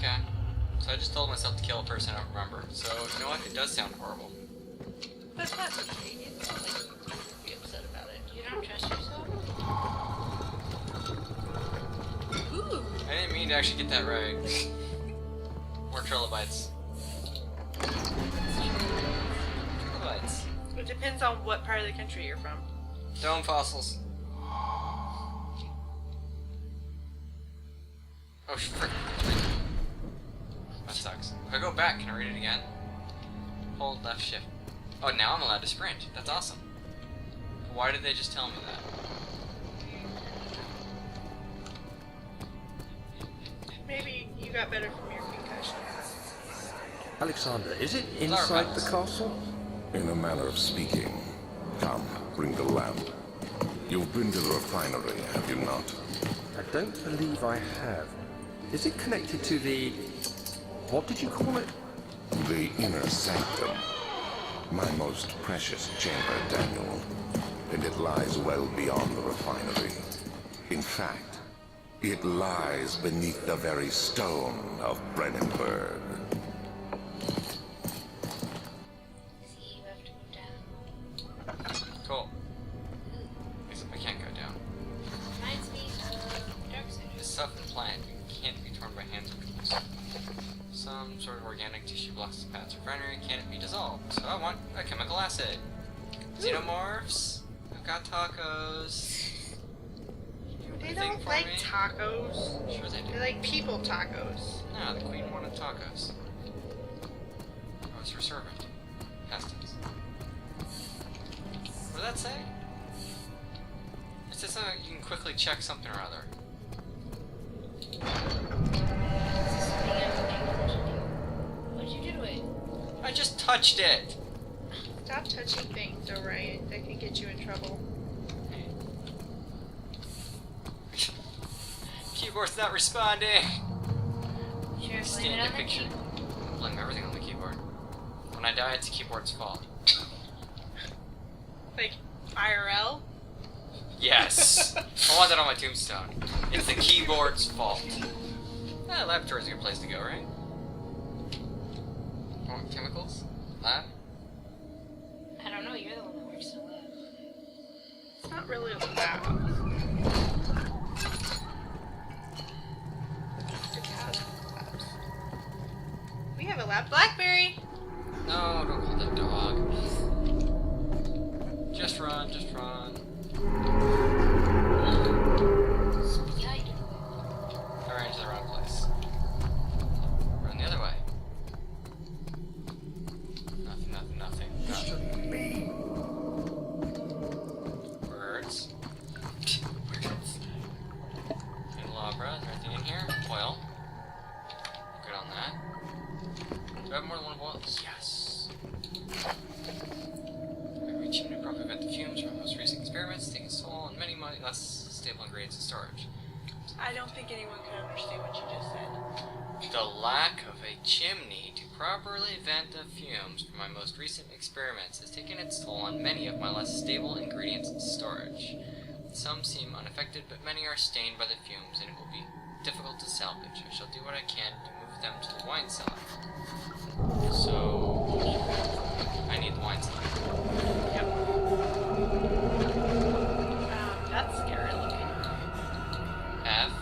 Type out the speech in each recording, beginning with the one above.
Okay. So I just told myself to kill a person I don't remember. So, you know what? It does sound horrible. But it's not okay. You don't like be upset about it. You don't trust yourself? Ooh! I didn't mean to actually get that right. More trilobites. Trilobites. It depends on what part of the country you're from. Dome fossils. Oh, frick. That sucks. If I go back, can I read it again? Hold left shift. Oh, now I'm allowed to sprint. That's awesome. Why did they just tell me that? Maybe you got better from your concussion. Alexander, is it inside the castle? In a manner of speaking. Come, bring the lamp. You've been to the refinery, have you not? I don't believe I have. Is it connected to the... what did you call it? The inner sanctum. My most precious chamber, Daniel. And it lies well beyond the refinery. In fact, it lies beneath the very stone of Brennenburg. Cool. Except I can't go down. Reminds me of Dark Side. This stuff in plant can't be torn by hands or tools. Some sort of organic tissue blocks the paths of refinery. Can it be dissolved? So I want a chemical acid. Xenomorphs. I've got tacos. They don't like tacos. Sure they do. They like people tacos. No, the queen wanted tacos. Oh, it's her servant. Pestis. What did that say? It said something like you can quickly check something or other. What'd you do to it? I just touched it! Stop touching things, Orion. That can get you in trouble. Keyboard's not responding! Should I blame Stain it the on the picture. keyboard? Blame everything on the keyboard. When I die, it's the keyboard's fault. Like, IRL? Yes! I want that on my tombstone. It's the keyboard's fault. Laboratory's a good place to go, right? Oh, chemicals? Lab? I don't know, you're the one that works in the lab. It's not really a lab. It has labs. We have a lab. Blackberry! No, don't call that dog. Just run, just run. Behind you. I ran to the wrong place. Run the other way. Nothing, nothing, nothing. Nothing. Birds. Birds. Candelabra, is there anything in here? Oil. Good on that. Do I have more than one oil? Yes. Every chimney prop prevent the fumes from most recent experiments, taking soil and many less stable ingredients in storage. I don't think anyone could understand what you just said. The lack of a chimney to properly vent the fumes from my most recent experiments has taken its toll on many of my less stable ingredients in storage. Some seem unaffected, but many are stained by the fumes, and it will be difficult to salvage. I shall do what I can to move them to the wine cellar. So, I need the wine cellar. Yep. That's scary looking. F.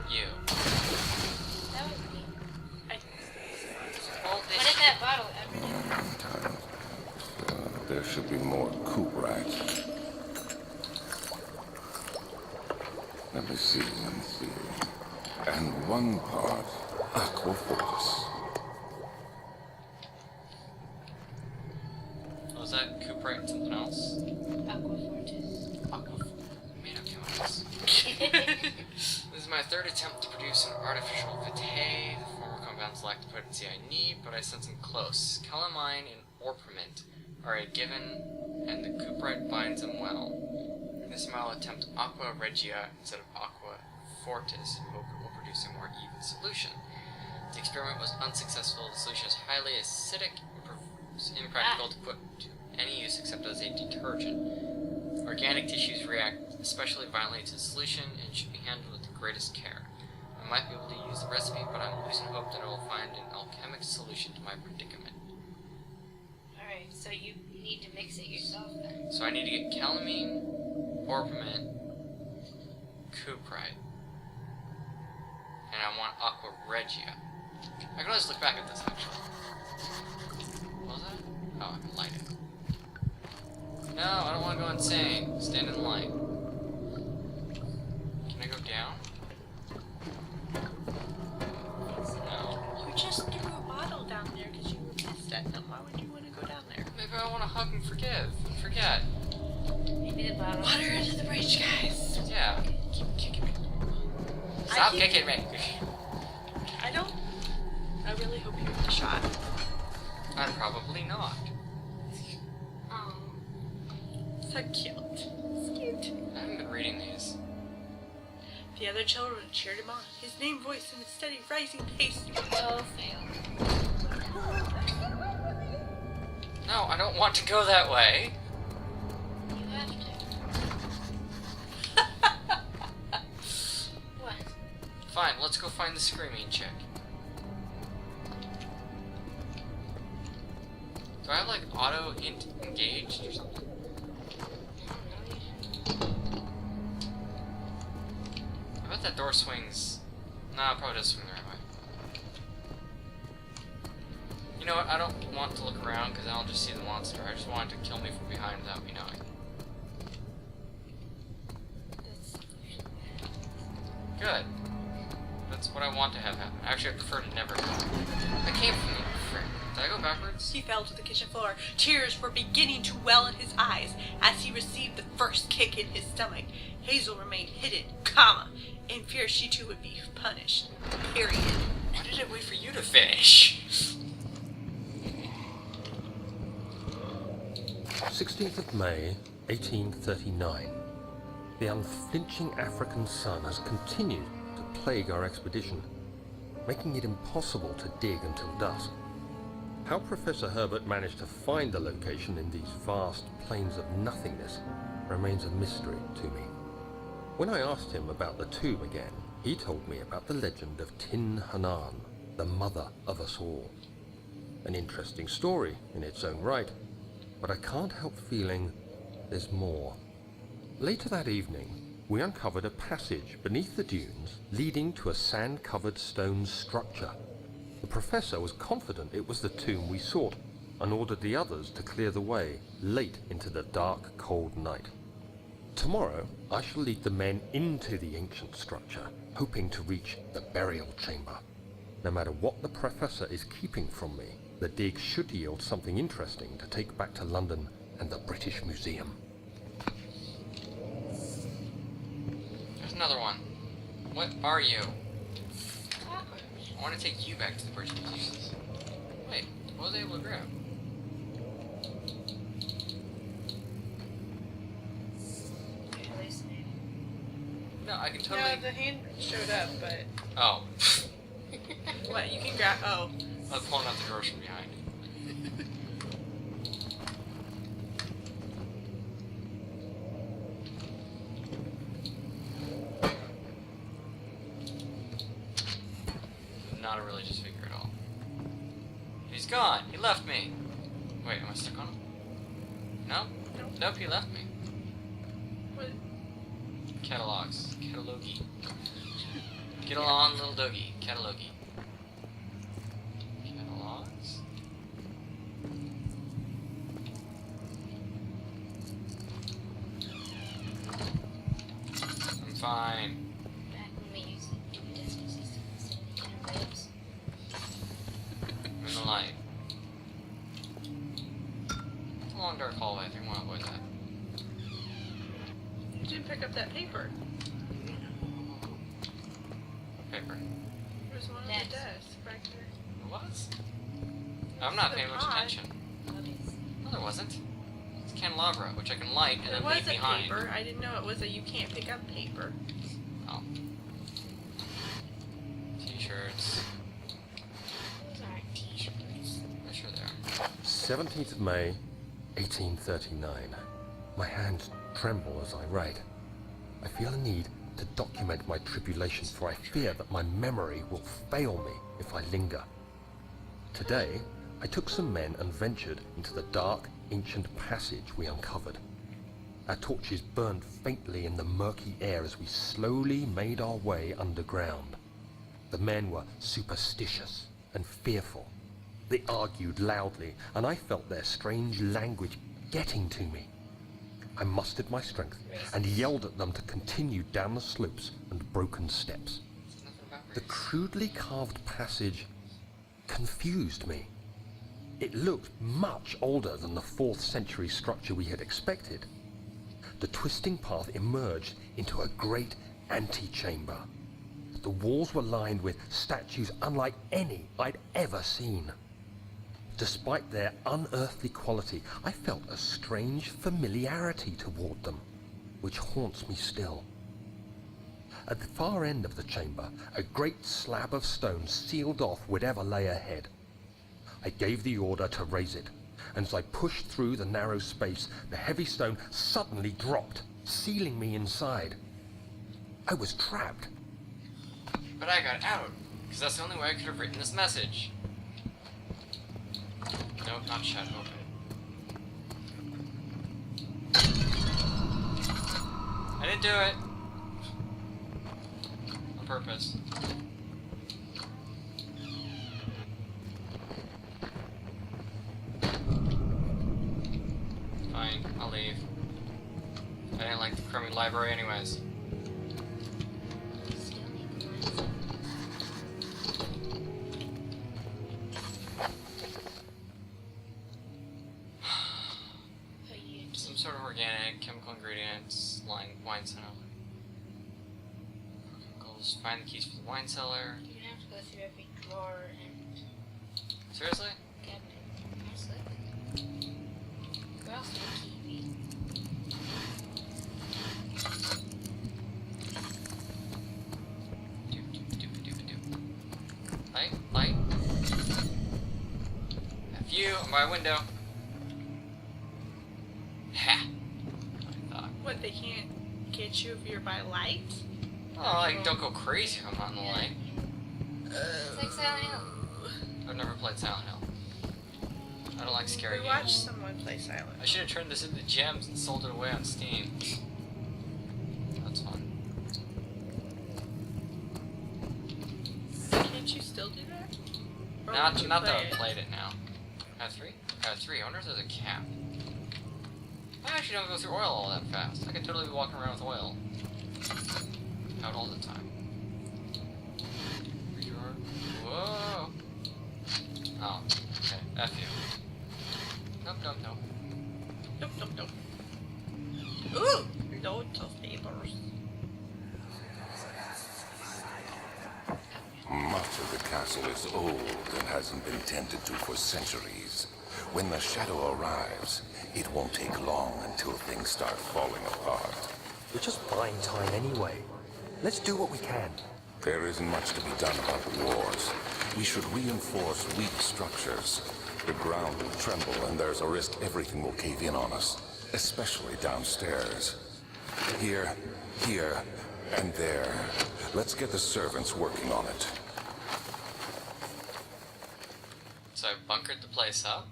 U. That was me. Well, What did that bottle ever do? There should be more coop racks. Let me see. And one part aquafortis. Was that Cooperite and something else? Aquafortis. Made up chemicals. This is my third attempt to produce an artificial vitae. The former compounds lack the potency I need, but I sense them close. Calamine and orpiment are a given, and the Cooperite binds them well. This time I'll attempt aqua regia instead of aqua fortis, and hope it will produce a more even solution. The experiment was unsuccessful. The solution is highly acidic and impractical to put to any use except as a detergent. Organic tissues react especially violently to the solution and should be handled with the greatest care. I might be able to use the recipe, but I'm losing an alchemic solution to my predicament. Alright, so you need to mix it yourself then. So I need to get calamine, orpiment, cuprite, and I want aqua regia. I can always look back at this actually. What was that? Oh, I can light it. No, I don't want to go insane. Stand in line. Can I go down? No. You just threw a bottle down there because you were pissed at them. Why would you want to go down there? Maybe I want to hug and forgive. And forget. Maybe the bottle. Water into the breach, guys. Yeah. Keep kicking me. Stop keep- kicking me. I really hope you're in the shot. I'm probably not. Oh. So cute. It's cute. I haven't been reading these. The other children cheered him on, his name voiced in a steady rising pace. Oh, fail. No, I don't want to go that way. You have to. What? Fine, let's go find the screaming chick. Do I have like auto engaged or something? I bet that door swings. Nah, it probably does swing the right way. You know what? I don't want to look around because I'll just see the monster. I just want it to kill me from behind without me knowing. Good. That's what I want to have happen. Actually, I prefer to never happen. I came from the frick. Did I go backwards? He fell to the kitchen floor. Tears were beginning to well in his eyes as he received the first kick in his stomach. Hazel remained hidden, in fear she too would be punished. Period. Why did I wait for you to finish? 16th of May, 1839. The unflinching African sun has continued to plague our expedition, making it impossible to dig until dusk. How Professor Herbert managed to find the location in these vast plains of nothingness remains a mystery to me. When I asked him about the tomb again, he told me about the legend of Tin Hanan, the mother of us all. An interesting story in its own right, but I can't help feeling there's more. Later that evening, we uncovered a passage beneath the dunes leading to a sand-covered stone structure. The professor was confident it was the tomb we sought and ordered the others to clear the way late into the dark, cold night. Tomorrow, I shall lead the men into the ancient structure, hoping to reach the burial chamber. No matter what the professor is keeping from me, the dig should yield something interesting to take back to London and the British Museum. There's another one. What are you? Cockroach. I want to take you back to the British Museum. Wait, what was I able to grab? Hallucinating. No, I can totally... No, the hand showed up, but... Oh. What, you can grab... Oh. I was pulling out the drawers from behind. Not a religious figure at all. He's gone. He left me. Wait, am I stuck on him? No? Nope, he left me. What? Catalogs. Catalogy. Get along, little doggy. Catalogy. Catalogs? I'm fine. Back when we used the decimal system instead of the interwaves. I'm in the light. It's a long dark hallway. I think I want to avoid that. You didn't pick up that paper. Paper. There was one on Next. the desk back there. What? I'm not The paying much pot. attention. No, there wasn't. It's a candelabra, which I can light and There then was leave a behind. paper. I didn't know it was a you can't pick up paper. Oh. T-shirts. Those aren't t-shirts. Yeah, sure they are. 17th of May, 1839. My hands tremble as I write. I feel a need to document my tribulations, for I fear that my memory will fail me if I linger. Today, I took some men and ventured into the dark, ancient passage we uncovered. Our torches burned faintly in the murky air as we slowly made our way underground. The men were superstitious and fearful. They argued loudly, and I felt their strange language getting to me. I mustered my strength and yelled at them to continue down the slopes and broken steps. The crudely carved passage confused me. It looked much older than the 4th century structure we had expected. The twisting path emerged into a great antechamber. The walls were lined with statues unlike any I'd ever seen. Despite their unearthly quality, I felt a strange familiarity toward them, which haunts me still. At the far end of the chamber, a great slab of stone sealed off whatever lay ahead. I gave the order to raise it, and as I pushed through the narrow space, the heavy stone suddenly dropped, sealing me inside. I was trapped. But I got out, because that's the only way I could have written this message. Nope, not shut open. I didn't do it. On purpose. Fine, I'll leave. I didn't like the crummy library anyways. Still need the lines. But you Some sort of organic, chemical ingredients, wine cellar. Chemicals, find the keys for the wine cellar. you're gonna have to go through every drawer and Seriously? cabinet. Honestly. Where else would a key be? Light. A view on my window. Ha! I thought. What, they can't get you if you're by light? Oh, like, don't go crazy if I'm not in the light. It's like Silent Hill. I've never played Silent Hill. I don't like scary We games. watched someone play Silent I should have turned this into gems and sold it away on Steam. That's fun. Can't you still do that? Or would you Not that play I've played it now. I have 3? I have 3. I wonder if there's a cap. I actually don't go through oil all that fast. I could totally be walking around with oil. Out all the time. Whoa! Oh, okay. F you. Nope. Nope, nope, nope. Ooh! Loads of papers. Much of the castle is old and hasn't been tended to for centuries. When the shadow arrives, it won't take long until things start falling apart. We're just buying time anyway. Let's do what we can. There isn't much to be done about the wars. We should reinforce weak structures. The ground will tremble and there's a risk everything will cave in on us, especially downstairs. Here, and there. Let's get the servants working on it. So I bunkered the place up?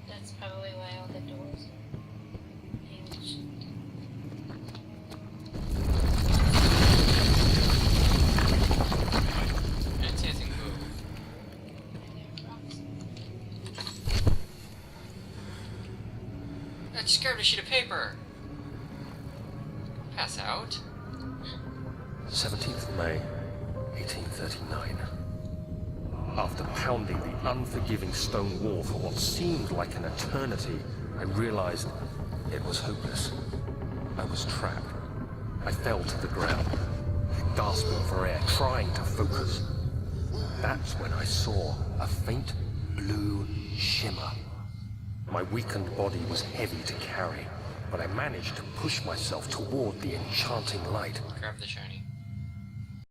That's probably why all the doors are hinged. I didn't see anything move. I just grabbed a sheet of paper. Pass out. 17th May, 1839. After pounding the unforgiving stone wall for what seemed like an eternity, I realized it was hopeless. I was trapped. I fell to the ground, gasping for air, trying to focus. That's when I saw a faint blue shimmer. My weakened body was heavy to carry, but I managed to push myself toward the enchanting light. Grab the shiny.